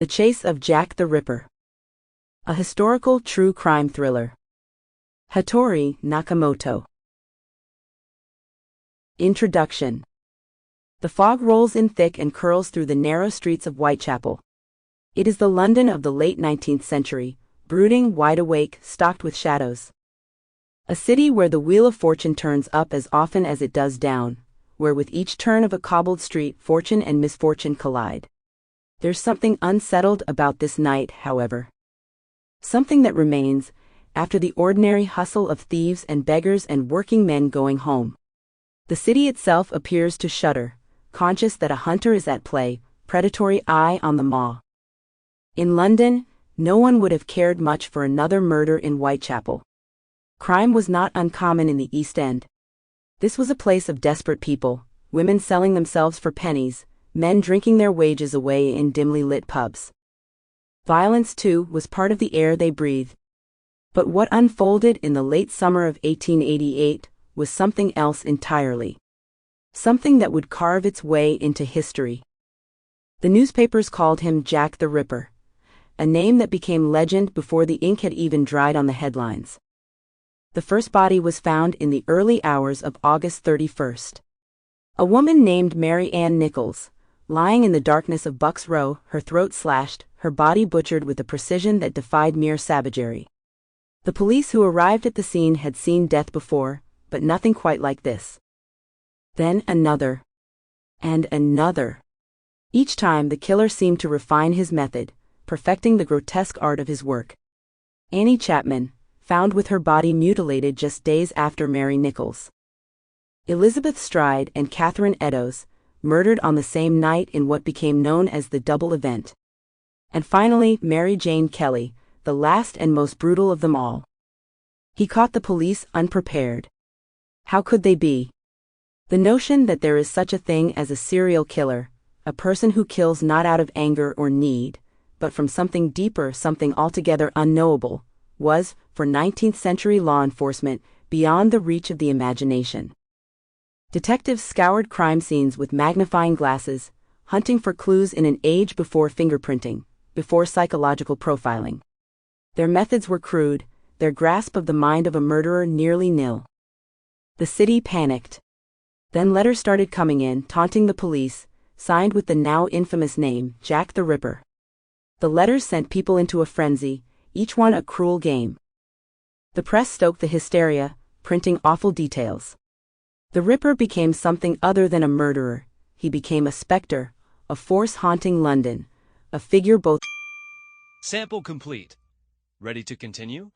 The Chase of Jack the Ripper. A historical true crime thriller. Hitori Nakamoto. Introduction. The fog rolls in thick and curls through the narrow streets of Whitechapel. It is the London of the late 19th century, brooding, wide awake, stocked with shadows. A city where the wheel of fortune turns up as often as it does down, where with each turn of a cobbled street fortune and misfortune collide. There's something unsettled about this night, however. Something that remains, after the ordinary hustle of thieves and beggars and working men going home. The city itself appears to shudder, conscious that a hunter is at play, predatory eye on the maw. In London, no one would have cared much for another murder in Whitechapel. Crime was not uncommon in the East End. This was a place of desperate people, women selling themselves for pennies, men drinking their wages away in dimly lit pubs. Violence, too, was part of the air they breathed. But what unfolded in the late summer of 1888 was something else entirely. Something that would carve its way into history. The newspapers called him Jack the Ripper, a name that became legend before the ink had even dried on the headlines. The first body was found in the early hours of August 31st. A woman named Mary Ann Nichols, lying in the darkness of Buck's Row, her throat slashed, her body butchered with a precision that defied mere savagery. The police who arrived at the scene had seen death before, but nothing quite like this. Then another. And another. Each time the killer seemed to refine his method, perfecting the grotesque art of his work. Annie Chapman, found with her body mutilated just days after Mary Nichols. Elizabeth Stride and Catherine Eddowes, murdered on the same night in what became known as the double event. And finally, Mary Jane Kelly, the last and most brutal of them all. He caught the police unprepared. How could they be? The notion that there is such a thing as a serial killer, a person who kills not out of anger or need, but from something deeper, something altogether unknowable, was, for 19th century law enforcement, beyond the reach of the imagination. Detectives scoured crime scenes with magnifying glasses, hunting for clues in an age before fingerprinting, before psychological profiling. Their methods were crude, their grasp of the mind of a murderer nearly nil. The city panicked. Then letters started coming in, taunting the police, signed with the now infamous name, Jack the Ripper. The letters sent people into a frenzy, each one a cruel game. The press stoked the hysteria, printing awful details. The Ripper became something other than a murderer. He became a specter, a force haunting London, a figure both. Sample complete. Ready to continue?